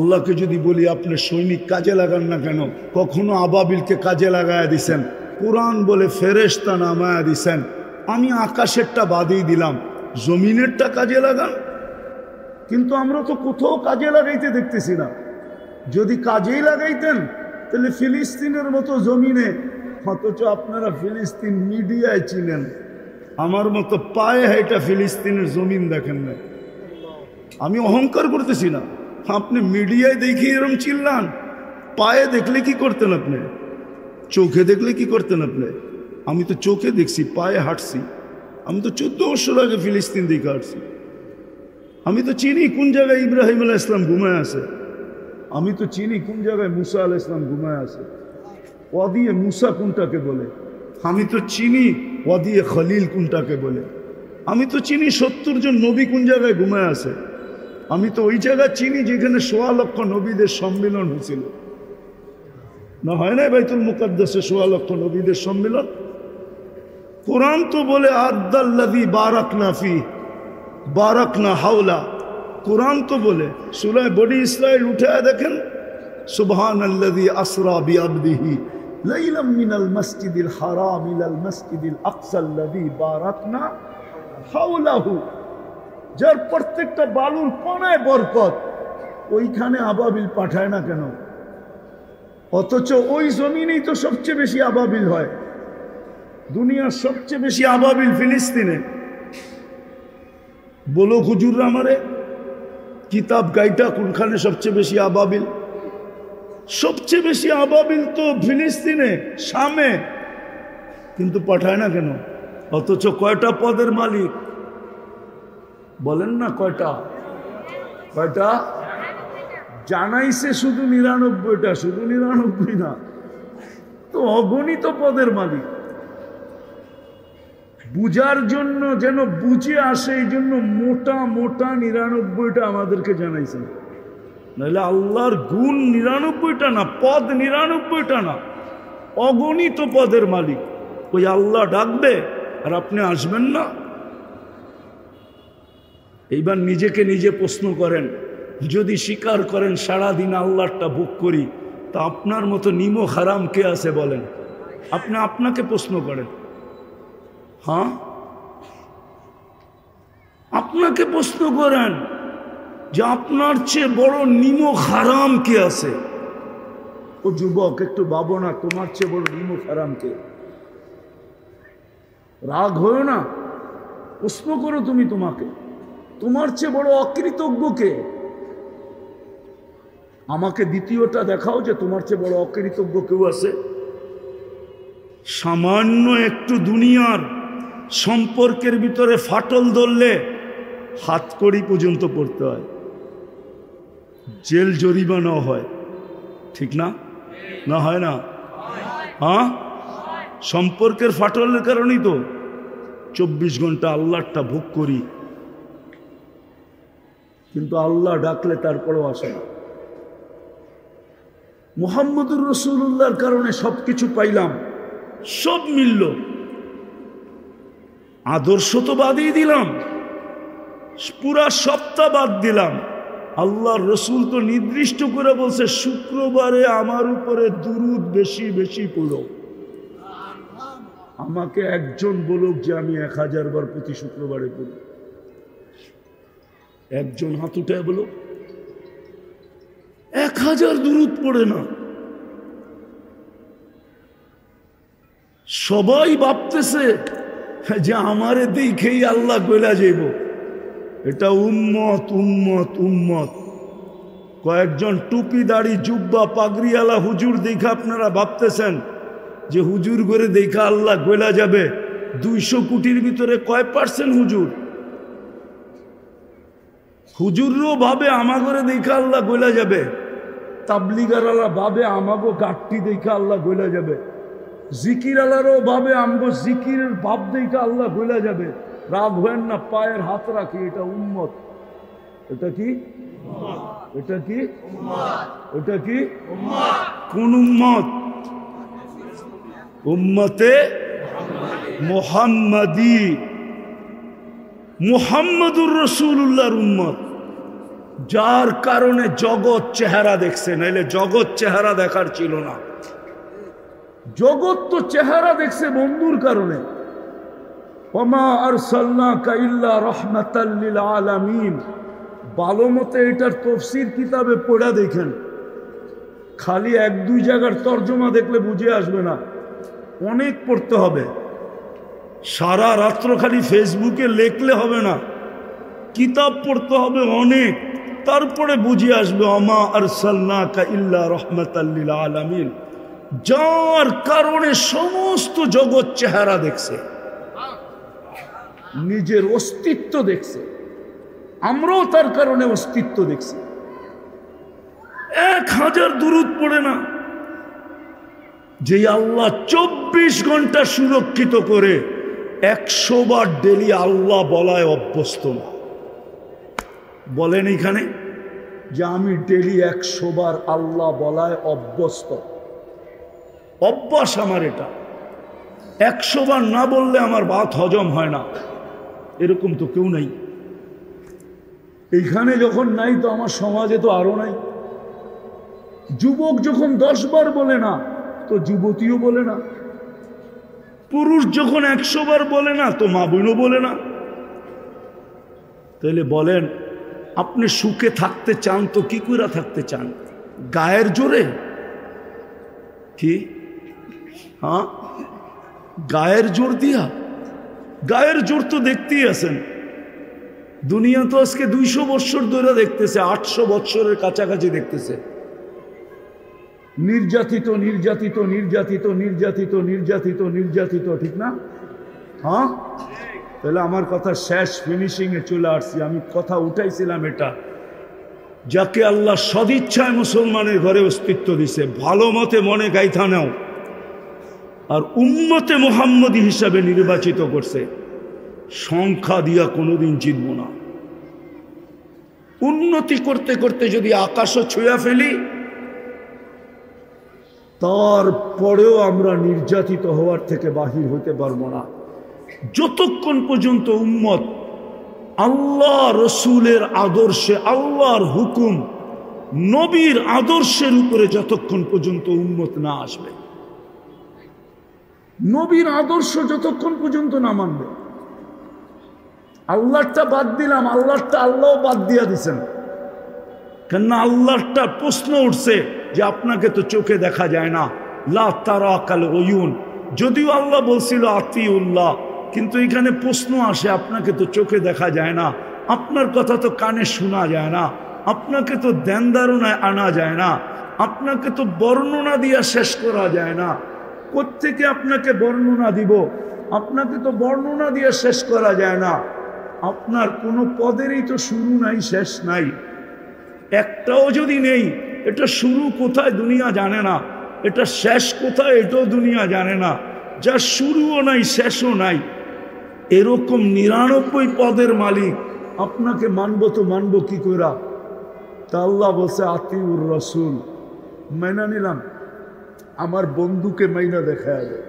আল্লাহকে যদি বলি আপনি সৈনিক কাজে লাগান না কেন, কখনো আবাবিলকে কাজে লাগায়া দিছেন, কোরআন বলে ফেরেশতা নামায়া দিছেন, আমি আকাশেরটা বাদেই দিলাম, জমিনেরটা কাজে লাগান। কিন্তু আমরা তো কোথাও কাজে লাগাইতে দেখতেছি না। যদি কাজেই লাগাইতেন তাহলে ফিলিস্তিনের মতো জমিনে, অথচ আপনারা ফিলিস্তিন মিডিয়ায় চিনেন, আমার মতো পায়ে হাইটা ফিলিস্তিনের জমিন দেখেন না। আমি অহংকার করতেছি না, আপনি মিডিয়ায় দেখি এরম চিল্লান, পায়ে দেখলে কি করতেন আপনি? চোখে দেখলে কি করতেন আপনি? আমি তো চোখে দেখছি, পায়ে হাঁটছি। আমি তো 14 বছর আগে ফিলিস্তিন দিকে হাঁটছি। আমি তো চিনি কোন জায়গায় ইব্রাহিম আলাইহিস সালাম ঘুমায় আছে। আমি তো চিনি কোন জায়গায় মুসা আলাইহিস সালাম ঘুমায় আছে। ওয়াদিয়ে মুসা কোনটাকে বলে? আমি তো চিনি ওয়াদিয়ে খলিল কোনটাকে বলে। আমি তো চিনি 70 জন নবী কোন জায়গায় ঘুমায় আছে। আমি তো ওই জায়গা চিনি যেখানে 1.25 লক্ষ নবীদের সম্মেলন হয়েছিল। না হয় না বাইতুল মুকাদ্দাসে 1.25 লক্ষ নবীদের সম্মেলন? কোরআন তো বলে আদাল্লাযী বারাকনা ফি বারাকনা হাওলা। কোরআন তো বলে, সূরা বনি ইসরাইল উঠায় দেখেন, সুবহানাল্লাযী আসরা বিআবদিহি লাইলাম মিনাল মাসজিদিল হারাম ইলাল মাসজিদিল আকসাল্লাযী বারাকনা হাওলাহু। যার প্রত্যেকটা বালুর কোণায় বরকত, ওইখানে আবাবিল পাঠায় না কেন? অথচ ওই জমিনেই তো সবচেয়ে বেশি আবাবিল হয়। দুনিয়ার সবচেয়ে বেশি আবাবিল ফিলিস্তিনে। বলো হুজুররা আমারে, কিতাব গাইটা কোনখানে সবচেয়ে বেশি আবাবিল? সবচেয়ে বেশি আবাবিল তো ফিলিস্তিনে, শামে। কিন্তু পাঠায় না কেন? অথচ কয়টা পদের মালিক বলেন না? কয়টা? জানাইছে শুধু 99টা, শুধু 99 না তো, অগণিত পদের মালিক। বুঝার জন্য যেন বুঝে আসে, এই জন্য মোটা মোটা 99টা আমাদেরকে জানাইছেন। নাহলে আল্লাহর গুণ 99টা না, পদ 99টা না, অগণিত পদের মালিক। ওই আল্লাহ ডাকবে আর আপনি আসবেন না? এইবার নিজেকে নিজে প্রশ্ন করেন, যদি স্বীকার করেন সারাদিন আল্লাহরটা ভোগ করি, তা আপনার মতো নিমক হারাম কে আছে বলেন? আপনি আপনাকে প্রশ্ন করেন। হ্যাঁ, আপনাকে প্রশ্ন করেন যে আপনার চেয়ে বড় নিমক হারাম কে আছে? ও যুবক, একটু ভাবো না, তোমার চেয়ে বড় নিমক হারাম কে? রাগ হয়েও না, প্রশ্ন করো তুমি তোমাকে, তোমার চেয়ে বড় অকৃতজ্ঞ কে? আমাকে দ্বিতীয়টা দেখাও যে তোমার চেয়ে বড় অকৃতজ্ঞ কেউ আছে। সামান্য একটু দুনিয়ার সম্পর্কের ভিতরে ফাটল ধরলে হাতকড়ি পর্যন্ত পড়তে হয়, জেল জরিমানাও হয়, ঠিক না? না হয় না? হ্যাঁ, সম্পর্কের ফাটলের কারণেই তো 24 ঘন্টা আল্লাহটা ভোগ করি, কিন্তু আল্লাহ ডাকলে তারপরেও আসে না। মুহাম্মদুর রাসূলুল্লাহর কারণে সবকিছু পাইলাম, সব মিলল। আদর্শ তো বাদই দিলাম, পুরা সপ্তাহ বাদ দিলাম। আল্লাহর রসুল তো নির্দিষ্ট করে বলছে, শুক্রবারে আমার উপরে দুরূদ বেশি বেশি পড়ো। আমাকে একজন বলুক যে আমি 1000 বার প্রতি শুক্রবারে পড়ি। একজন হাত উঠায় বলো 1000 দুরূদ পড়ে না। সবাই ভাবতেছে যে আমারে দেখেই আল্লাহ গইলা যাইব। এটা উম্মত উম্মত উম্মত। কয়েকজন টুপি দাড়ি জুব্বা পাগড়িওয়ালা হুজুর দেখে আপনারা ভাবতেছেন যে হুজুর করে দেখা আল্লাহ গইলা যাবে। 200 কোটির ভিতরে কয় % হুজুর? হুজুরও ভাবে আমাগরে দেখা আল্লাহ গইলা যাবে, তাবলিগাররা ভাবে আমাগো গাঠটি দেখা আল্লাহ গইলা যাবে, জিকির আলারও ভাবে আমগো জিকিরের ভাব দেখা আল্লাহ গইলা যাবে। রাগ হয়েন না, পায়ের হাত রাখি, এটা উম্মত। এটা কি? এটা কি? এটা কি? কোন উম্মত? উম্মতে মুহাম্মাদি, মুহাম্মদুর রাসূলুল্লাহর উম্মত। যার কারণে জগৎ চেহারা দেখছে, নাইলে জগৎ চেহারা দেখার ছিল না। জগৎ তো চেহারা দেখছে বন্ধুর কারণে। ওমা আরসালনাকা ইল্লা রাহমাতাল লিল আলামিন। ভালো মতে এটার তফসির কিতাবে পড়া দেখেন, খালি এক দুই জায়গার তর্জমা দেখলে বুঝে আসবে না, অনেক পড়তে হবে। সারা রাত্র খালি ফেসবুকে লেখলে হবে না, কিতাব পড়তে হবে অনেক, তারপরে বুঝে আসবে ওমা আরসালনাকা ইল্লা রাহমাতাল লিল আলামিন। যার কারণে সমস্ত জগৎ চেহারা দেখছে, নিজের অস্তিত্ব দেখছে, আমরাও তার কারণে অস্তিত্ব দেখছি। 1000 দুরূদ পড়ে না, যে আল্লাহ 24 ঘন্টা সুরক্ষিত করে 100 বার ডেলি আল্লাহ বলায় অভ্যস্ত না। বলেন এখানে যে আমি ডেলি 100 বার আল্লাহ বলায় অভ্যস্ত, অভ্যাস আমার এটা। 100 বার না বললে আমার ভাত হজম হয় না, এরকম তো কেউ নাই। এইখানে যখন নাই তো আমার সমাজে তো আরো নাই। যুবক যখন 10 বার বলে না তো যুবতীও বলে না, পুরুষ যখন 100 বার বলে না তো মা বোনও বলে না। তাহলে বলেন আপনি সুখে থাকতে চান তো কি করে থাকতে চান? গায়ের জোরে? কি হ্যাঁ, গায়ের জোর দিয়া? গায়ের জোর তো দেখতেই আছেন। দুনিয়া তো আজকে 200 বৎসর ধরে দেখতেছে, 800 বৎসরের কাছাকাছি দেখতেছে। নির্যাতিত নির্যাতিত নির্যাতিত নির্যাতিত নির্যাতিত নির্যাতিত, ঠিক না? হ্যাঁ, তাহলে আমার কথা শেষ, ফিনিশিং এ চলে আসছি। আমি কথা উঠাইছিলাম এটা, যাকে আল্লাহ সদিচ্ছায় মুসলমানের ঘরে অস্তিত্ব দিছে, ভালো মতে মনে গাইথা নাও, আর উম্মতে মুহাম্মদী হিসাবে নির্বাচিত করছে। সংখ্যা দিয়া কোনোদিন জিতব না। উন্নতি করতে করতে যদি আকাশও ছুঁয়া ফেলি, তারপরেও আমরা নির্যাতিত হওয়ার থেকে বাহির হতে পারবো না, যতক্ষণ পর্যন্ত উম্মত আল্লাহ রসুলের আদর্শে, আল্লাহর হুকুম, নবীর আদর্শের উপরে যতক্ষণ পর্যন্ত উম্মত না আসবে। নবীর আদর্শ যতক্ষণ পর্যন্ত না মানবে। আল্লাহটা বাদ দিলাম, আল্লাহটা আল্লাহ বাদ দিয়া দিছেন, কেননা আল্লাহটা প্রশ্ন উঠছে যে আপনাকে তো চোখে দেখা যায় না, লা তারাকাল উয়ুন। যদিও আল্লাহ বলছিল আতিউল্লাহ, কিন্তু এখানে প্রশ্ন আসে আপনাকে তো চোখে দেখা যায় না, আপনার কথা তো কানে শোনা যায় না, আপনাকে তো ধ্যান ধারণায় আনা যায় না, আপনাকে তো বর্ণনা দিয়া শেষ করা যায় না। কোত্থেকে আপনাকে বর্ণনা দিব? আপনাকে তো বর্ণনা দিয়ে শেষ করা যায় না। আপনার কোনো পদেরই তো শুরু নাই, শেষ নাই, একটাও যদি নেই। এটা শুরু কোথায় দুনিয়া জানে না, এটা শেষ কোথায় এটাও দুনিয়া জানে না। যা শুরুও নাই শেষও নাই, এরকম 99 পদের মালিক আপনাকে মানবো তো মানবো কি কইরা? তা আল্লাহ বলছে আতিউর রসুল, মাইনা নিলাম, আমার বন্ধুকে মাইনা দেখায় দেয়,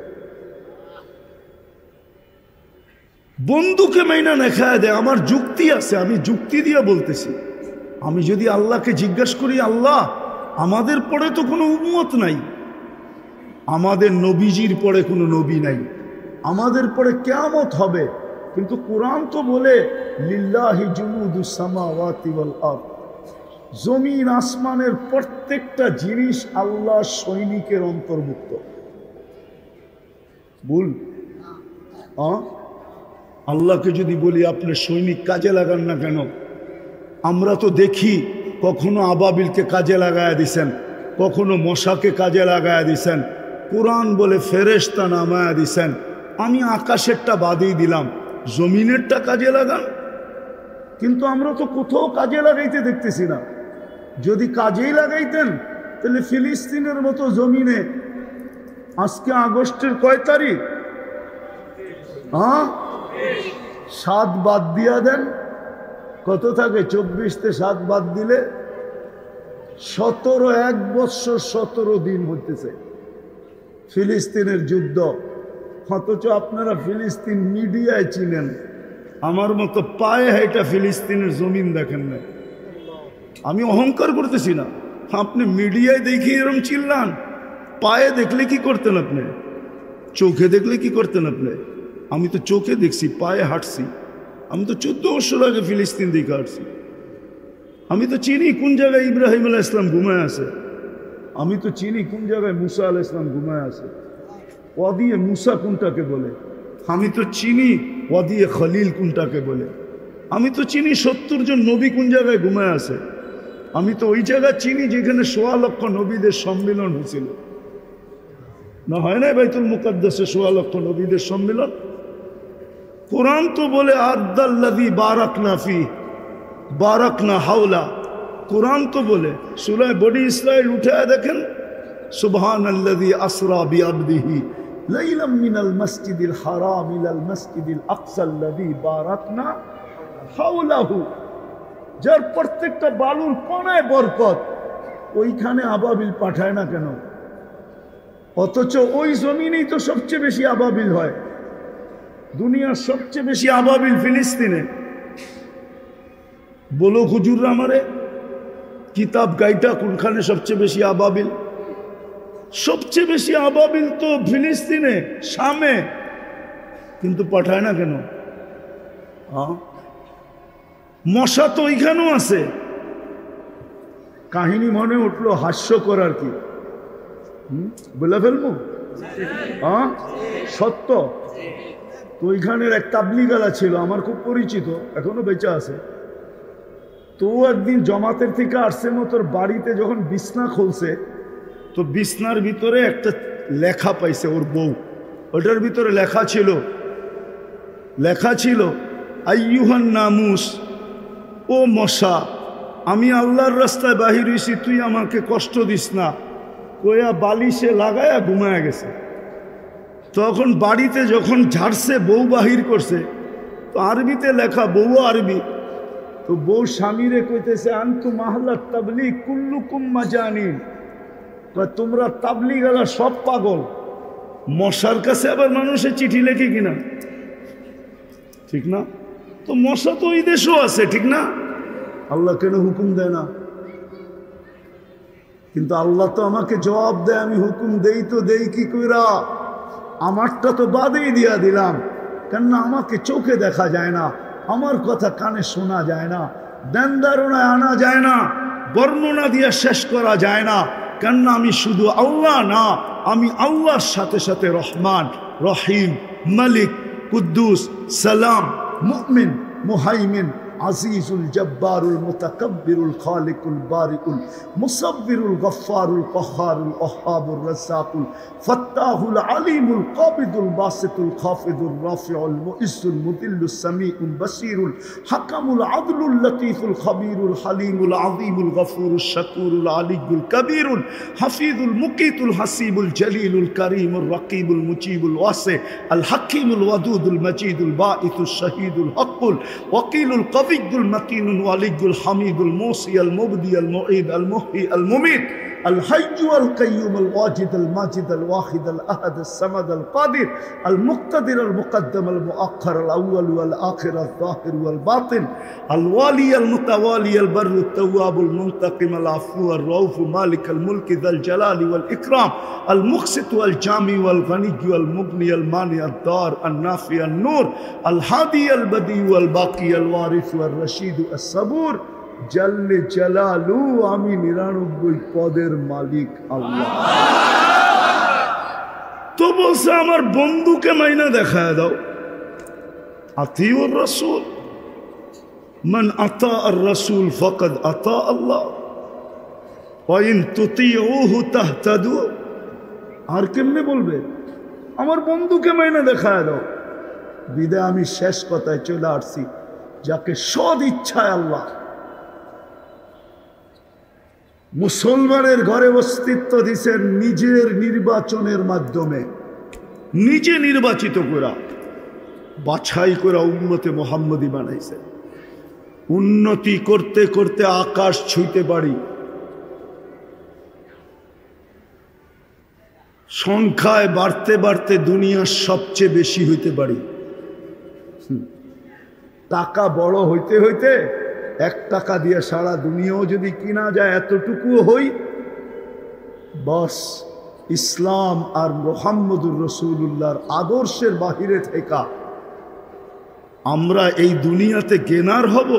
বন্ধুকে মাইনা দেখায় দেয়। আমার যুক্তি আছে, আমি যুক্তি দিয়ে বলতেছি। আমি যদি আল্লাহকে জিজ্ঞাসা করি, আল্লাহ আমাদের পরে তো কোনো উম্মত নাই, আমাদের নবীজির পরে কোনো নবী নাই, আমাদের পরে কিয়ামত হবে, কিন্তু কোরআন তো বলে লিল্লাহি জুনুদুস সামাওয়াতি ওয়াল আরদ, জমিন আসমানের প্রত্যেকটা জিনিস আল্লাহ সৈনিকের অন্তর্ভুক্ত। বল আল্লাহকে যদি বলি আপনি সৈনিক কাজে লাগান না কেন? আমরা তো দেখি কখনো আবাবিলকে কাজে লাগায়া দিছেন, কখনো মশাকে কাজে লাগায়া দিছেন, কোরআন বলে ফেরেশতা নামায়া দিছেন। আমি আকাশেরটা বাদই দিলাম, জমিনেরটা কাজে লাগান, কিন্তু আমরা তো কোথাও কাজে লাগাইতে দেখতেছি না। যদি কাজেই লাগাইতেন তাহলে ফিলিস্তিনের মতো জমিনে আজকে আগস্টের কয় তারিখ? 7 বাদ দিয়া দেন, কত থাকে? 24 তে 7 বাদ দিলে 17, 1 বৎসর 17 দিন হইতেছে ফিলিস্তিনের যুদ্ধ। অথচ আপনারা ফিলিস্তিন মিডিয়ায় চিনেন, আমার মতো পায়ে হেঁটা ফিলিস্তিনের জমিন দেখেন না। আমি অহংকার করতেছি না। আপনি মিডিয়ায় দেখি এরকম চিল্লান, পায়ে দেখলে কি করতেন আপনি? চোখে দেখলে কি করতেন আপনি? আমি তো চোখে দেখছি, পায়ে হাঁটছি। আমি তো 14 বছর আগে ফিলিস্তিন দিকে হাঁটছি। আমি তো চিনি কোন জায়গায় ইব্রাহিম আলাইহিস সালাম ঘুমায় আছে। আমি তো চিনি কোন জায়গায় মুসা আলাইহিস সালাম ঘুমায় আছে। ওয়াদিয়ে মুসা কোনটাকে বলে? আমি তো চিনি ওয়াদিয়ে খলিল কোনটাকে বলে। আমি তো চিনি 70 জন নবী কোন জায়গায় ঘুমায় আছে। আমি তো ওই জায়গা চিনি যেখানে 1.25 লক্ষ নবীদের সম্মিলন হয়েছিল। না হয় না বাইতুল মুকাদ্দাসে 1.25 লক্ষ নবীদের সম্মিলন? কোরআন তো বলে আদাল্লাযী বারাকনা ফি বারাকনা হাওলা। কোরআন তো বলে সূরা বনি ইসরাইল উঠায় দেখেন, সুবহানাল্লাযী আসরা বিআবদিহি লাইলাম মিনাল মাসজিদিল হারাম ইলাল মাসজিদিল আকসাল্লাযী বারাকনা হাওলাহু। যার প্রত্যেকটা বালুর কোণায় বরকত, ওইখানে আবাবিল পাঠায় না কেন? অথচ ওই জমিনেই তো সবচেয়ে বেশি আবাবিল হয়। দুনিয়ার সবচেয়ে বেশি আবাবিল ফিলিস্তিনে। বলো হুজুররা আমারে, কিতাব গাইটা কোনখানে সবচেয়ে বেশি আবাবিল? সবচেয়ে বেশি আবাবিল তো ফিলিস্তিনে, শামে। কিন্তু পাঠায় না কেন? মশা তো ওইখানেও আছে। কাহিনী মনে উঠলো, হাস্যকর আর কি, বলে ফেলবো? সত্য তো। ওইখানের এক তাবলিগালা ছিল, আমার খুব পরিচিত, এখনো বেঁচে আছে। তো একদিন জমাতের থেকে আসছে মতোর বাড়িতে যখন বিছনা খুলছে, তো বিছনার ভিতরে একটা লেখা পাইছে ওর বউ। ওটার ভিতরে লেখা ছিল আইয়ুহান নামুস, ও মশা, আমি আল্লাহর রাস্তায় বাহির হইছি, তুই আমাকে কষ্ট দিস না। কয়া বালিশে লাগায়া ঘুমায়া গেছে। তখন বাড়িতে যখন ঝাড়ছে, বউ বাহির করছে, তো আরবিতে লেখা, বউ আরবি। তো বউ স্বামীরে কইতেছে, আনতু মাহলা তাবলিগ কুল্লুকুম মাজানিন, তোমরা তাবলিগালা সব পাগল। মশার কাছে আবার মানুষের চিঠি লেখে কিনা? ঠিক না? তো মশা তো ওই দেশও আছে, ঠিক না? আল্লাহ কেন হুকুম দেয় না? কিন্তু আল্লাহ তো আমাকে জবাব দেয়, আমি হুকুম দেই তো দেই কি কইরা? আমারটা তো বাদেই দিয়া দিলাম, কেননা আমাকে চোখে দেখা যায় না, আমার কথা কানে শোনা যায় না, ধ্যান ধারণায় আনা যায় না, বর্ণনা দিয়ে শেষ করা যায় না। কেননা আমি শুধু আল্লাহ না, আমি আল্লাহর সাথে সাথে রহমান, রহিম, মালিক, কুদ্দুস, সালাম, মুমিন, মুহাইমিন, আজিজুল জব্বারুল মুতাকাব্বিরুল খালিকুল বারিকুল মুসাব্বিরুল গফফারুল কহ্হারুল ওয়াহ্হাবুর রাজ্জাকুল ফাত্তাহুল আলিমুল কাবিদুল বাসিতুল খাফিদুর রাফিউল মুইজ্জুল মুদিল্লুস সামিউল বাসিরুল হাকামুল আদলুল লতীফুল খবীরুল হালিমুল আযীমুল গফুরুশ শাকুরুল আলিয়ুল কবীরুল হাফিজুল মুকিতুল হাসিবুল জলিলুল করিমুর রকিবুল মুজিবুল ওয়াসি আল হাকিমুল ওয়াদুদুল মজিদুল বাঈসুশ শহীদুল হকুল ওয়াকিলুল القوي المتين الولي الحميد الموصي المبدي المعيد المحيي المميت الحي القيوم الواجد الماجد الواحد الأحد الصمد القادر المقتدر المقدم المؤخر الأول والآخر الظاهر والباطن الوالي المتوالي البر التواب المنتقم العفو الرؤوف مالك الملك ذا الجلال والإكرام المقسط والجامع والغني والمغني المانع الدار النافع النور الهادي البديع والباقي الوارث والرشيد الصبور জাল্লে জালালু, আমি 99 পদের মালিক আল্লাহ। তো বলছে আমার বন্ধুকে মাইনা দেখায় দাও। আতিউর রাসূল, মান আতা আর রাসূল ফাকাদ আতা আল্লাহ ওয়া ইন তুতিউহু তাহতাদু। আর কেমনে বলবে আমার বন্ধুকে মাইনা দেখায় দাও? বিদায় আমি শেষ কথায় চলে আসছি, যাকে সদ ইচ্ছায় আল্লাহ মুসলমানের ঘরে অস্তিত্ব দিছেন নিজের নির্বাচনের মাধ্যমে, নিজে নির্বাচিত করা, বাছাই করা উম্মতে মুহাম্মদী বানাইছে। উন্নতি করতে করতে আকাশ ছুঁইতে পারি, সংখ্যায় বাড়তে বাড়তে দুনিয়ার সবচেয়ে বেশি হইতে পারি। টাকা বড় হইতে হইতে টাকা দিয়ে সারা দুনিয়াও যদি কিনা যায়, এতটুকুও হই, বস ইসলাম আর মুহাম্মদুর রাসূলুল্লাহর আদর্শের বাহিরে থেকে আমরা এই দুনিয়াতে কেনার হব?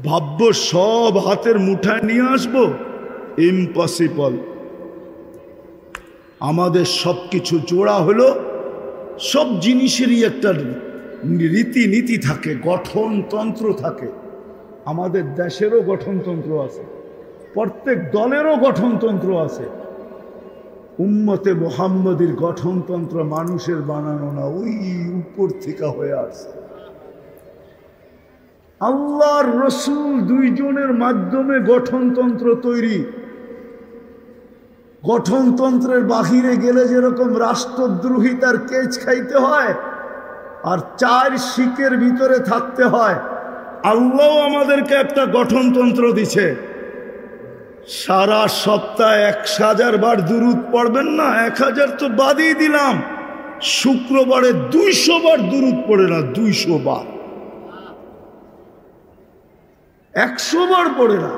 ভাবব সব হাতের মুঠায় নিয়ে আসবো? ইম্পসিবল। আমাদের সব কিছু জোড়া হলো, সব জিনিসেরই একটা রীতিনীতি থাকে, গঠনতন্ত্র থাকে। আমাদের দেশেরও গঠনতন্ত্র আছে, প্রত্যেক দলেরও গঠনতন্ত্র আছে। উম্মতে মুহাম্মদীর গঠনতন্ত্র মানুষের বানানো না, ওই উপর থেকে হয়ে আসে। আল্লাহর রসুল দুইজনের মাধ্যমে গঠনতন্ত্র তৈরি। গঠনতন্ত্রের বাহিরে গেলে যেরকম রাষ্ট্রদ্রোহিতার কেচ খাইতে হয় আর 4 শিকের ভিতরে থাকতে হয়, আল্লাহ আমাদেরকে একটা গঠনতন্ত্র দিছে। সারা সপ্তাহে 1000 বার দুরূদ পড়বেন না? 1000 তো বাদই দিলাম, শুক্রবারে 200 বার দুরূদ পড়ে না, 200 বার, 100 বার পড়ে না।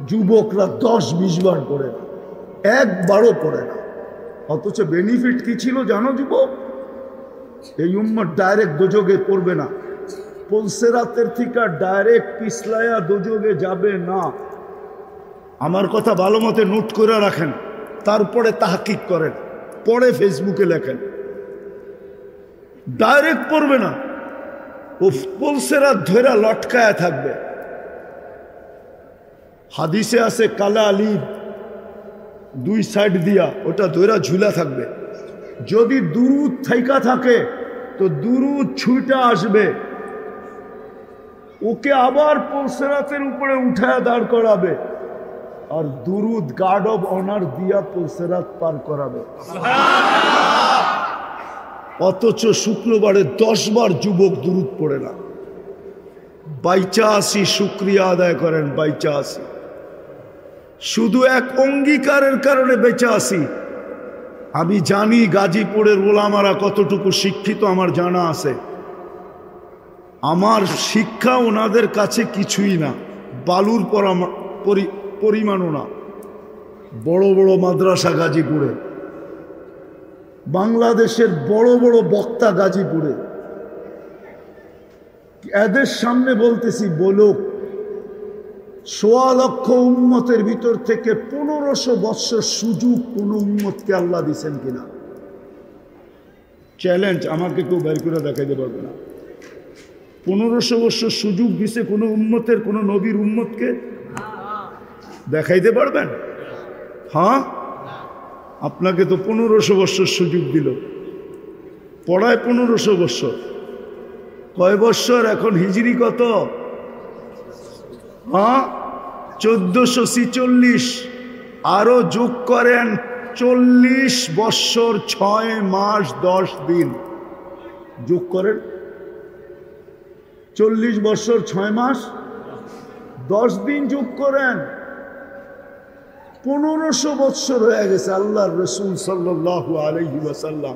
যুবকরা 10-20 বার পড়ে না, একবারও পড়ে না। অথচ বেনিফিট কি ছিল জানো যুবক? এই উম্মত ডাইরেক্ট দোজগে পড়বে না, পুলসেরাতের থেকে ডাইরেক্ট পিছলায়া দোজগে যাবে না। আমার কথা ভালো মতে নোট করে রাখেন, তারপরে তাহকিক করেন, পরে ফেসবুকে লেখেন। ডাইরেক্ট পড়বে না, ও পুলসেরাত ধরে লটকায়া থাকবে। হাদিসে আছে কালা আলিব 2 সাইড দিয়া ওটা ধরে ঝুলা থাকবে। যদি দুরূদ থাইকা থাকে তো দুরূদ ছুঁটা আসবে, ওকে আবার পুলসেরাতের উপরে উঠায় দাঁড় করাবে, আর দুরূদ গার্ড অব অনার দিয়া পুলসেরাত পার করাবে। অথচ শুক্রবারে 10 বার যুবক দুরূদ পড়ে না। বাইচা আসি, শুক্রিয়া আদায় করেন, বাইচা আসি। শুধু এক অঙ্গীকারের কারণে বেঁচে আসি। আমি জানি গাজীপুরের ওলামারা কতটুকু শিক্ষিত, আমার জানা আছে। আমার শিক্ষা ওনাদের কাছে কিছুই না, বালুর পরিমাণও না। বড় বড় মাদ্রাসা গাজীপুরে, বাংলাদেশের বড় বড় বক্তা গাজীপুরে। এদের সামনে বলতেছি, বলুক 1.25 লক্ষ উম্মতের ভিতর থেকে 1500 বৎসর সুযোগ কোন উম্মতকে আল্লাহ দিচ্ছেন কিনা? চ্যালেঞ্জ, আমাকে কেউ বের করে দেখাইতে পারবে না। 1500 বৎসর সুযোগ দিছে কোন উম্মতের, কোন নবীর উম্মতকে? দেখাইতে পারবেন? হ্যাঁ, আপনাকে তো 1500 বৎসর সুযোগ দিল, পড়ায় 1500 বৎসর। কয় বৎসর এখন? হিজরি কত? হ্যাঁ, 1446। আরো যোগ করেন 40 বৎসর 6 মাস 10 দিন। যোগ করেন 40 বৎসর 6 মাস 10 দিন যোগ করেন, 1500 বৎসর হয়ে গেছে। আল্লাহর রাসূল সাল্লাল্লাহু আলাইহি ওয়াসাল্লাম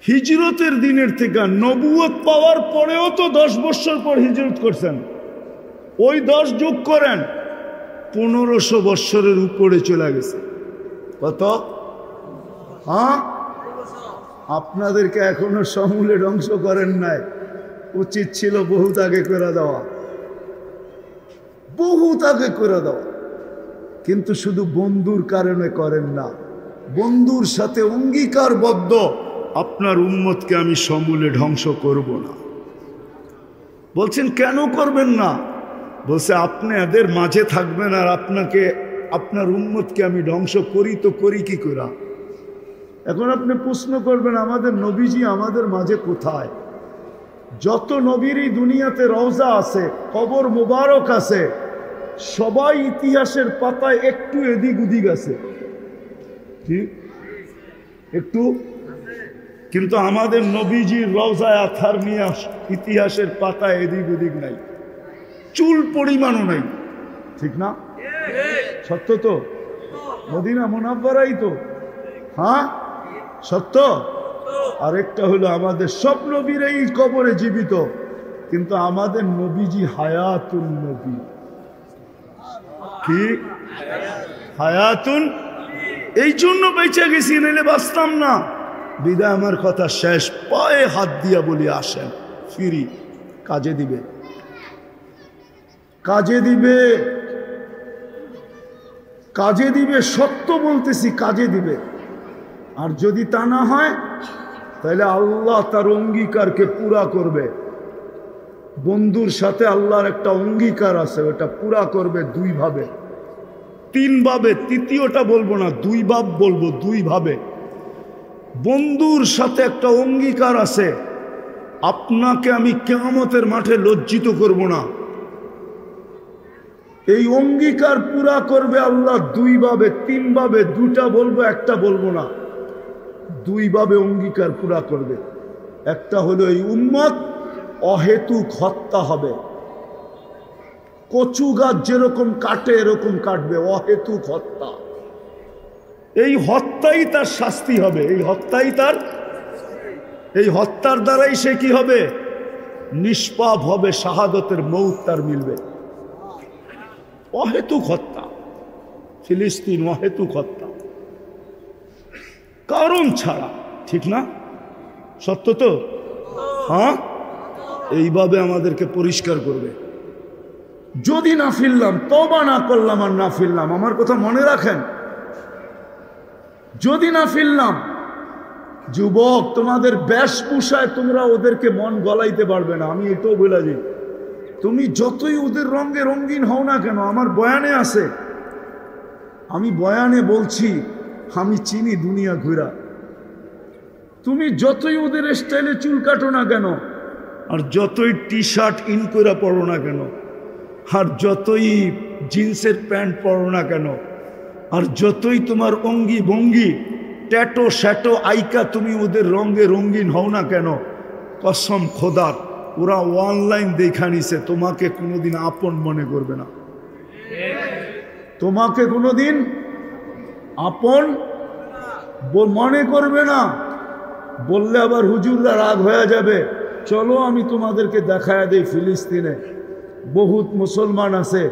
হিজরতের দিনের থেকে নবুয়ত পাওয়ার পরেও তো 10 বৎসর পর হিজরত করছেন। ওই 10 যোগ করেন, 1500 বৎসরের উপরে চলে গেছে। কত? হ্যাঁ, আপনাদেরকে এখনো সমূলে ধ্বংস করেন নাই, উচিত ছিল বহুত আগে করে দেওয়া, বহুত আগে করে দেওয়া। কিন্তু শুধু বন্ধুর কারণে করেন না, বন্ধুর সাথে অঙ্গীকারবদ্ধ, আপনার উম্মতকে আমি সমূলে ধ্বংস করব না। বলছেন কেন করবেন না? বলছে আপনি এদের মাঝে থাকবেন আর আপনাকে, আপনার উম্মতকে আমি ধ্বংস করি তো করি কি করে? এখন আপনি প্রশ্ন করবেন আমাদের নবীজি আমাদের মাঝে কোথায়? যত নবীরই দুনিয়াতে রওজা আছে, কবর মুবারক আছে, সবাই ইতিহাসের পাতায় একটু এদিক ওদিক আছে, ঠিক একটু। কিন্তু আমাদের নবীজির রওজায় আথার নিয়ে ইতিহাসের পাতায় এদিক ওদিক নাই, চুল পরিমাণও নাই, ঠিক না? সত্য তো? মদিনা মুনাব্বারাই তো। হ্যাঁ, সত্য। আরেকটা হলো আমাদের সব নবীরাই কবরে জীবিত, কিন্তু আমাদের নবীজি হায়াতুন নবী, কি হায়াতুন, এই জন্য বেঁচে গেছি, নাইলে বাঁচতাম না। বিদায় আমার কথা শেষ। পায়ে হাত দিয়া বলি আসেন, ফিরি, কাজে দিবে, কাজে দিবে, কাজে দিবে, সত্য বলতেছি, কাজে দিবে। আর যদি তা না হয় তাহলে আল্লাহ তার অঙ্গীকারকে পুরা করবে। বন্ধুর সাথে আল্লাহর একটা অঙ্গীকার আছে, ওটা পুরা করবে দুই ভাবে, তিন ভাবে, তৃতীয়টা বলবো না, দুই ভাব বলবো, দুই ভাবে। বন্ধুর সাথে একটা অঙ্গীকার আছে, আপনাকে আমি কিয়ামতের মাঠে লজ্জিত করব না। এই অঙ্গীকার পুরা করবে আল্লাহ দুই ভাবে, তিন ভাবে, দুটা বলবো, একটা বলবো না, দুই ভাবে অঙ্গীকার পুরা করবে। একটা হলো এই উম্মত অহেতুক হত্যা হবে, কচু গাছ যেরকম কাটে এরকম কাটবে, অহেতুক হত্যা। এই হত্যাই তার শাস্তি হবে, এই হত্যাই তার, এই হত্যার দ্বারাই সে কি হবে, নিষ্পাপ হবে, শাহাদতের মৌত তার মিলবে। অহেতুক হত্যা, ফিলিস্তিন অহেতুক হত্যা, কারণ ছাড়া, ঠিক না? সত্য তো? হ্যাঁ, এইভাবে আমাদেরকে পরিষ্কার করবে। যদি না ফিরলাম, তওবা না করলাম আর না ফিরলাম, আমার কথা মনে রাখেন, যদি না ফিরলাম, যুবক তোমাদের বেশভূষায় তোমরা ওদেরকে মন গলাইতে পারবে না। আমি এটাও বলে দিই, তুমি যতই ওদের রঙে রঙিন হও না কেন, আমার বয়ানে আছে, আমি বয়ানে বলছি, আমি চিনি দুনিয়া ঘুরা। তুমি যতই ওদের স্টাইলে চুল কাটো না কেন, আর যতই টি শার্ট ইন করে পড়ো না কেন, আর যতই জিন্সের প্যান্ট পরো না কেন, আর যতই তোমার অঙ্গি ভঙ্গি ট্যাটো শ্যাটো আইকা তুমি ওদের রঙে রঙিন হও না কেন, কসম খোদার, ওরা অনলাইন দেখা নিছে, তোমাকে কোনোদিন আপন মনে করবে না, তোমাকে কোনোদিন আপন মনে করবে না। বললে আবার হুজুররা রাগ হয়ে যাবে। চলো আমি তোমাদেরকে দেখায় দেই, ফিলিস্তিনে বহুত মুসলমান আছে,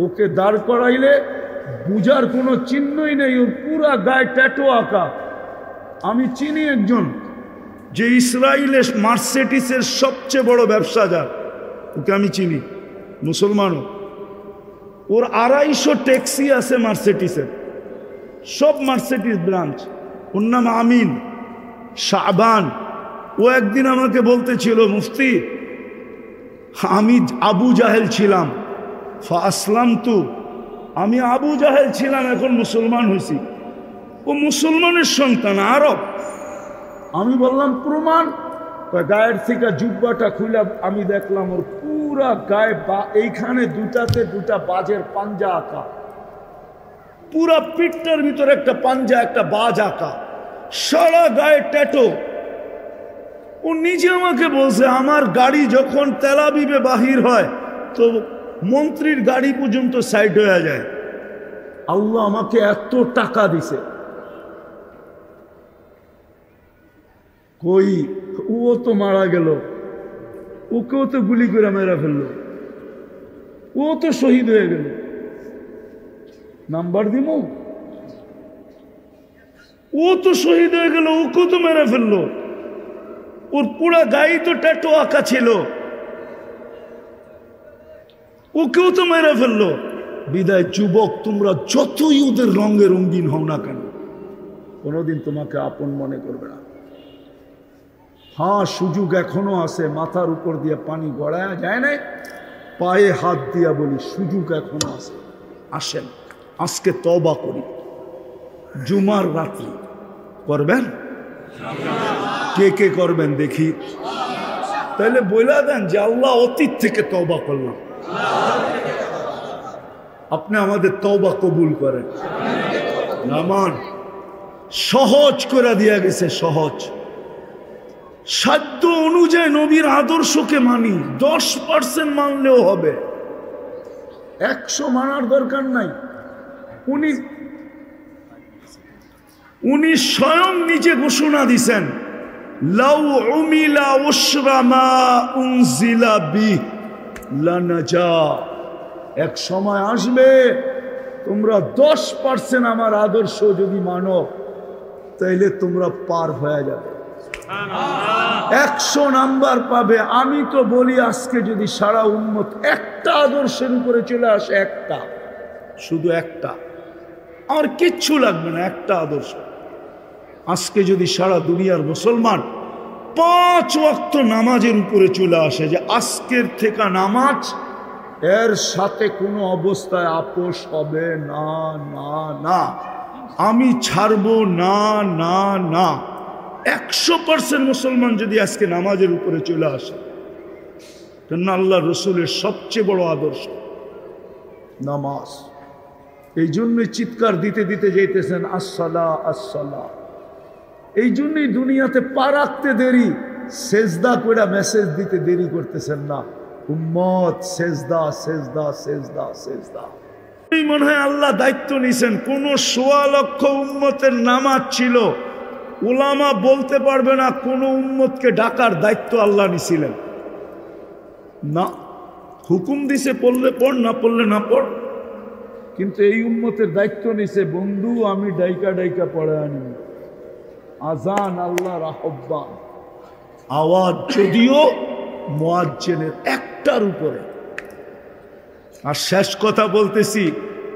ওকে দাঁড় করাইলে বুঝার কোনো চিহ্নই নেই, ওর পুরা গায়ে ট্যাটু আঁকা। আমি চিনি একজন, যে ইসরায়েলের মার্সেডিসের সবচেয়ে বড় ব্যবসাদার, ওকে আমি চিনি, মুসলমানও। ওর 250 ট্যাক্সি আছে মার্সেডিসের, সব মার্সেডিস ব্রাঞ্চ। ওর নাম আমিন শাবান। ও একদিন আমাকে বলতেছিল, মুফতি আমি আবু জাহেল ছিলাম, আসলাম তু, আমি আবু জাহেল ছিলাম, এখন মুসলমান হয়েছি। ও মুসলমানের সন্তান, আরব। আমি বললাম প্রমাণ? গায়ের থেকে জুব্বাটা খুলে আমি দেখলাম ওর পুরা গায়ে, এইখানে দুটাতে দুটা বাজের পাঞ্জা আঁকা, পুরা পিঠটার ভিতরে একটা পাঞ্জা, একটা বাজ আঁকা, সারা গায়ে ট্যাটো। ও নিজে আমাকে বলছে, আমার গাড়ি যখন তেল আবিবে বাহির হয় তো মন্ত্রীর গাড়ি পর্যন্ত সাইড হয়ে যায়। আল্লাহ আমাকে এত টাকা দিছে। কই, ও তো মারা গেল, ওকেও তো গুলি করে মেরা ফেললো, ও তো শহীদ হয়ে গেল। নাম্বার দিব, ও তো শহীদ হয়ে গেল, ওকেও তো মেরে ফেললো, ওর পুরা গায়ে তো ট্যাটু আঁকা ছিল, ওকেও তো মেরে ফেললো। বিদায় যুবক, তোমরা যতই ওদের রঙে রঙিন হও না কেন, কোনোদিন তোমাকে আপন মনে করবে না। হ্যাঁ, সুযোগ এখনো আছে, মাথার উপর দিয়ে পানি গড়ায় যায় না, পায়ে হাত দিয়া বলি, সুযোগ এখনো আছে। আসেন আজকে তওবা করি। জুমার রাত্রি করবেন? কে কে করবেন দেখি? তাহলে বলে দেন যে আল্লাহ অতীত থেকে তওবা করলাম, আপনি আমাদের তওবা কবুল করেন। নামান সহজ করে দিয়া গেছে, সহজ। সাধ্য অনুযায়ী নবীর আদর্শকে মানি, 10% মানলেও হবে, 100 মানার দরকার নাই। উনি স্বয়ং নিজে ঘোষণা দিছেন, লাউ উমিলা উশরা মা উনজিলা বি লানাজা। এক সময় আসবে তোমরা 10% আমার আদর্শ যদি মানো তাইলে তোমরা পার হয়ে যাবে, 100 নাম্বার পাবে। আমি তো বলি আজকে যদি সারা উম্মত একটা আদর্শের উপরে চলে আসে, একটা, শুধু একটা, আর কিচ্ছু লাগবে না, একটা আদর্শ। আজকে যদি সারা দুনিয়ার মুসলমান 5 ওয়াক্ত নামাজের উপরে চলে আসে, যে আজকের থেকে নামাজ এর সাথে কোনো অবস্থায় আপোষ হবে না, না না, আমি ছাড়বো না, না না, 100% মুসলমান যদি আজকে নামাজের উপরে চলে আসে, কেননা আল্লাহ রসুলের সবচেয়ে বড় আদর্শ নামাজ। এই জন্যই চিৎকার দিতে দিতে যাইতেছেন আসসালা আসসালা। এই জন্যই দুনিয়াতে পা রাখতে দেরি, সেজদা করে মেসেজ দিতে দেরি করতেছেন না, উম্মত সেজদা সেজদা সেজদা সেজদা। এই মনে হয় আল্লাহ দায়িত্ব নিছেন, কোন 1.25 লক্ষ উম্মতের নামাজ ছিল, উলামা বলতে পারবে না কোন উম্মতকে ডাকার দায়িত্ব আল্লাহ নিছিলেন না। হুকুম দিছে পড়লে পড়, না পড়লে না পড়, কিন্তু এই উম্মতের দায়িত্ব নিছে, বন্ধু আমি ডাইকা ডাইকা পড়ে আনি। আজান আল্লাহর আহ্বান, আওয়াজ যদিও মুয়াজ্জিনের একটার উপরে। আর শেষ কথা বলতেছি,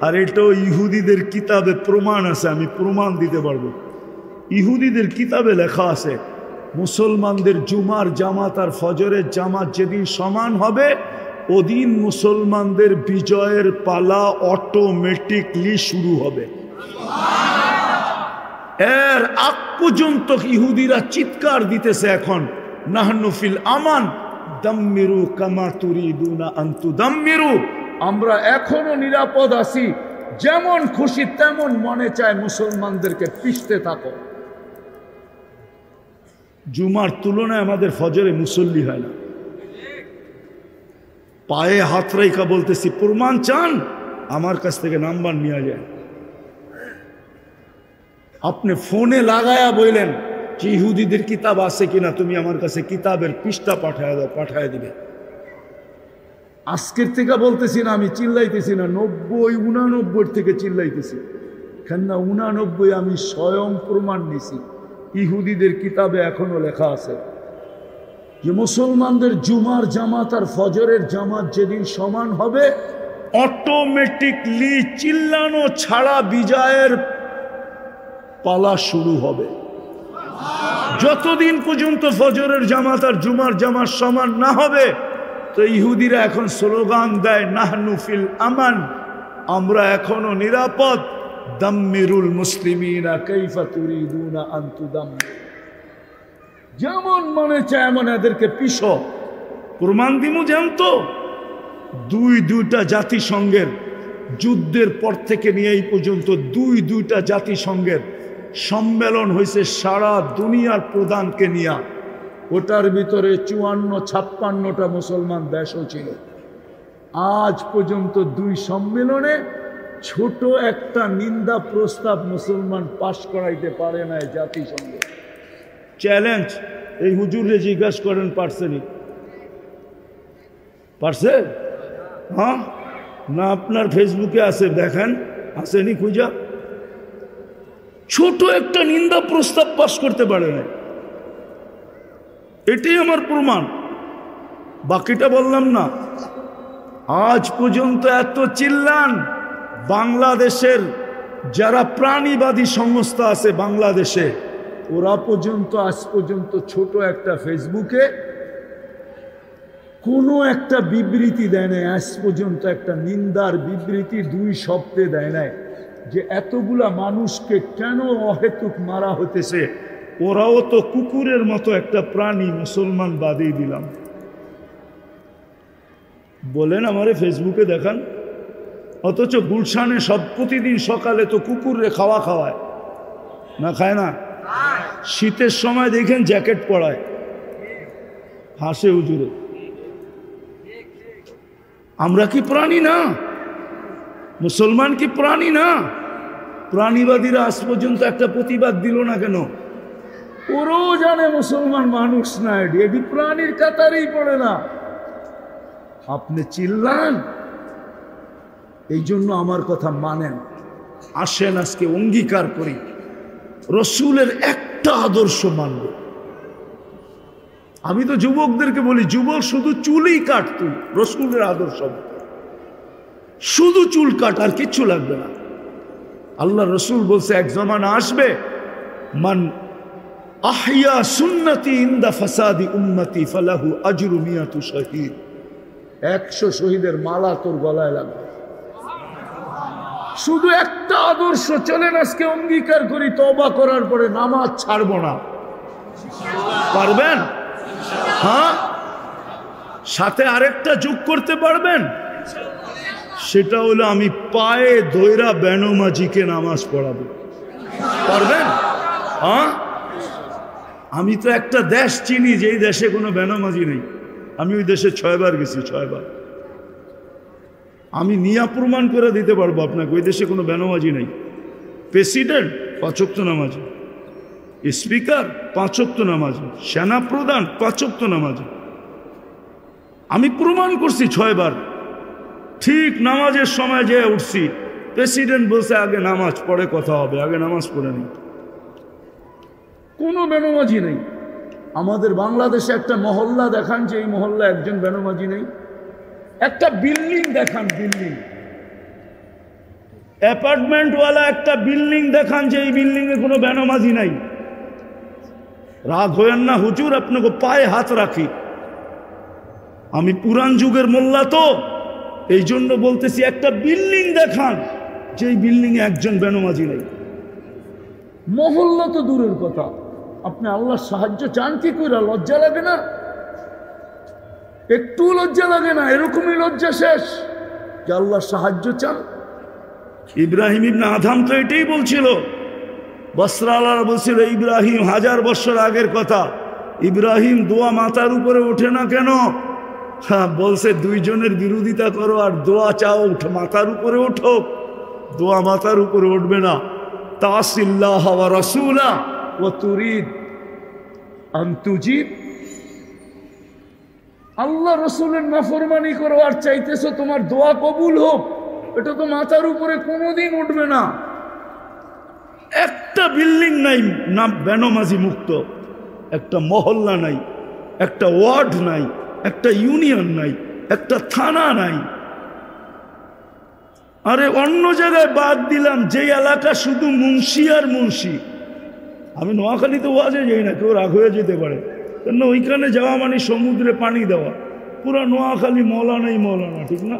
আর এটাও ইহুদিদের কিতাবে প্রমাণ আছে, আমি প্রমাণ দিতে পারবো। ইহুদিদের কিতাবে লেখা আছে, মুসলমানদের জুমার জামাত আর ফজরের জামাত যেদিন সমান হবে, ওদিন মুসলমানদের বিজয়ের পালা অটোমেটিকলি শুরু হবে। এর আগ পর্যন্ত ইহুদিরা চিৎকার দিতেছে এখন, নাহনু ফিল আমান দাম্মিরু কামা তুরিদুনা আন তুদাম্মিরু, আমরা এখনো নিরাপদ আছি, যেমন খুশি তেমন মনে চায় মুসলমানদেরকে পিষতে থাকো। জুমার তুলনায় আমাদের ফজরে মুসল্লি হয় না। পায়ে হাত রাইখা বলতেছি, প্রমাণ চান আমার কাছ থেকে নাম্বার নিয়ে যায়। আপনি ফোনে লাগায়া বললেন যে ইহুদিদের কিতাব আছে কিনা, তুমি আমার কাছে কিতাবের পৃষ্ঠা পাঠায় দাও, পাঠায় দিবে। আজকের থেকে বলতেছি না, আমি চিল্লাইতেছি না, 90-89 থেকে চিল্লাইতেছি, কেননা 89 আমি স্বয়ং প্রমাণ নিছি। ইহুদিদের কিতাবে এখনো লেখা আছে যে মুসলমানদের জুমার জামাত আর ফজরের জামাত যেদিন সমান হবে, অটোমেটিকলি চিল্লানো ছাড়া বিজয়ের পালা শুরু হবে। যতদিন পর্যন্ত ফজরের জামাত আর জুমার জামাত সমান না হবে, তো ইহুদিরা এখন স্লোগান দেয় নাহনু ফিল আমান, আমরা এখনো নিরাপদ। দাম্মিরুল মুসলিমিনা কাইফা তুরিদুনা আন তুদাম্মিরু, যেমন মনে চায় এমন এদেরকে পিষো। প্রমাণ দিমু জানতো, দুইটা জাতিসংঘের যুদ্ধের পর থেকে নিয়ে এই পর্যন্ত দুইটা জাতিসংঘের সম্মেলন হয়েছে সারা দুনিয়ার প্রধানকে নিয়ে। ওটার ভিতরে 54-56টা মুসলমান দেশও ছিল। আজ পর্যন্ত 2 সম্মেলনে ছোট একটা নিন্দা প্রস্তাব মুসলমান পাশ করাইতে পারে না জাতিসংঘে। চ্যালেঞ্জ, এই হুজুরে জিজ্ঞাসা করেন পারছেনি? পারছে? হ্যাঁ না, আপনার ফেসবুকে আছে, দেখেন, আসেনি খুঁজা। ছোট একটা নিন্দা প্রস্তাব পাশ করতে পারে না, এটাই আমার প্রমাণ। বাকিটা বললাম না। আজ পর্যন্ত এত চিল্লান, বাংলাদেশের যারা প্রাণীবাদী সংস্থা আছে বাংলাদেশে, ওরা পর্যন্ত আজ পর্যন্ত ছোট একটা ফেসবুকে কোনো একটা বিবৃতি দেয় নাই। আজ পর্যন্ত একটা নিন্দার বিবৃতি 2 শব্দে দেয় নাই যে এতগুলা মানুষকে কেন অহেতুক মারা হতেছে। ওরাও তো কুকুরের মতো একটা প্রাণী, মুসলমান বাদেই দিলাম। বলেন আমারে ফেসবুকে দেখান। অথচ গুলশানে সব প্রতিদিন সকালে তো কুকুরে খাওয়া খাওয়ায় না, খায় না? শীতের সময় দেখেন জ্যাকেট পরায়, হাসে হুজুরে। আমরা কি প্রাণী না? মুসলমান কি প্রাণী না? প্রাণীবাদীরা আজ পর্যন্ত একটা প্রতিবাদ দিল না কেন? ওরাও জানে মুসলমান মানুষ না, এটি প্রাণীর কাতারেই পড়ে না। আপনি চিল্লান, এই জন্য আমার কথা মানেন। আসেন আজকে অঙ্গীকার করি রসুলের একটা আদর্শ মানব। আমি তো যুবকদেরকে বলি, যুবক শুধু চুলই কাট, তুই রসুলের আদর্শ শুধু চুল কাট, আর কিচ্ছু লাগবে না। আল্লাহ রসুল বলছে এক জমানা আসবে, মান আহইয়া সুন্নতি ইনদা ফাসাদি উম্মতি ফালাহু আজরু মিয়াতু শহীদ। 100 শহীদের মালা তোর গলায় লাগবে। শুধু একটা আদর্শ। চলেন আজকে অঙ্গীকার করি, তওবা করার পরে নামাজ ছাড়বো না। পারবেন? হ্যাঁ, সাথে আরেকটা যোগ করতে পারবেন? সেটা হলো আমি পায়ে ধইরা বেনমাজিকে নামাজ পড়াবো। পারবেন? হ্যাঁ, আমি তো একটা দেশ চিনি যেই দেশে কোনো বেনমাজি নেই। আমি ওই দেশে 6 বার গেছি, 6 বার। আমি নিয়া প্রমাণ করে দিতে পারবো আপনাকে, ওই দেশে কোনো বেনমাজি নেই। প্রেসিডেন্ট 5 ওয়াক্ত নামাজি, স্পিকার 5 ওয়াক্ত নামাজি, সেনা প্রধান 5 ওয়াক্ত নামাজি। আমি প্রমাণ করছি 6 বার। ঠিক নামাজের সময় যে উঠছি, প্রেসিডেন্ট বলছে আগে নামাজ পড়ে কথা হবে, আগে নামাজ পড়ে নেই। কোনো বেনমাজি নেই। আমাদের বাংলাদেশে একটা মহল্লা দেখান যে এই মহল্লা একজন বেনমাজি নেই। একটা বিল্ডিং দেখান, বিল্ডিং অ্যাপার্টমেন্টওয়ালা একটা বিল্ডিং দেখান যে এই বিল্ডিং এ কোনো বেনমাজি নাই। রাগ হয়েন না হুজুর, আপনাকে পায়ে হাত রাখি। আমি পুরান যুগের মোল্লা তো, এই জন্য বলতেছি একটা বিল্ডিং দেখান যে এই বিল্ডিং এ একজন বেনমাজি নেই। মহল্লা তো দূরের কথা, আপনি আল্লাহর সাহায্য চান কি করে? লজ্জা লাগে না? একটু লজ্জা লাগে না? এরকমই লজ্জা শেষ যে আল্লাহর সাহায্য চান। ইব্রাহিম ইবনে আদম তো এটাই বলছিল। বসরাওয়ালা বলছিল ইব্রাহিম 1000 বছর আগের কথা, ইব্রাহিম দোয়া মাথার উপরে ওঠে না কেন? হ্যাঁ, বলছে 2 জনের বিরোধিতা করো আর দোয়া চাও মাথার উপরে ওঠো। দোয়া মাথার উপরে উঠবে না। তাসিল্লাহ ওয়া রাসূলা ওয়া তুরিদ আন তুজিব। আল্লাহ রসুলের নাফরমানি করো আর চাইতেছো তোমার দোয়া কবুল হোক, এটা তো মাথার উপরে কোনোদিন উঠবে না। একটা বিল্ডিং নাই না বেনমাজি মুক্ত, একটা মহল্লা নাই, একটা ওয়ার্ড নাই, একটা ইউনিয়ন নাই, একটা থানা নাই। আরে অন্য জায়গায় বাদ দিলাম, যে এলাকা শুধু মুন্সি আর মুন্সি। আমি নোয়াখালীতে ওয়াজে যাই না, কেউ রাগ হয়ে যেতে পারে, কেন ওইখানে যাওয়া মানে সমুদ্রে পানি দেওয়া। পুরা নোয়াখালী মৌলানাই মৌলানা, ঠিক না?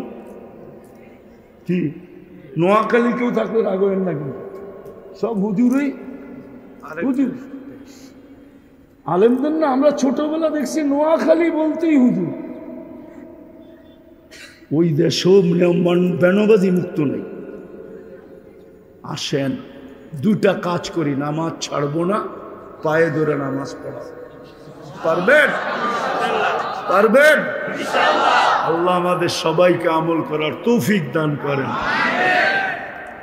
ঠিক, নোয়াখালী কেউ থাকলে রাগ হবেন না, কিন্তু সব হুজুরই হুজুর। আলেমদের না আমরা ছোটবেলা দেখছি নোয়াখালী বলতেই হুজুর। ওই দেশেও বেনমাজি মুক্ত নেই। আসেন 2টা কাজ করি, নামাজ ছাড়বো না, পায়ে ধরে নামাজ পড়া। পারবেন? পারবেন? আল্লাহ আমাদের সবাইকে আমল করার তৌফিক দান করেন।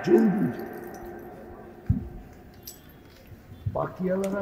জলদি বাকি আলাদা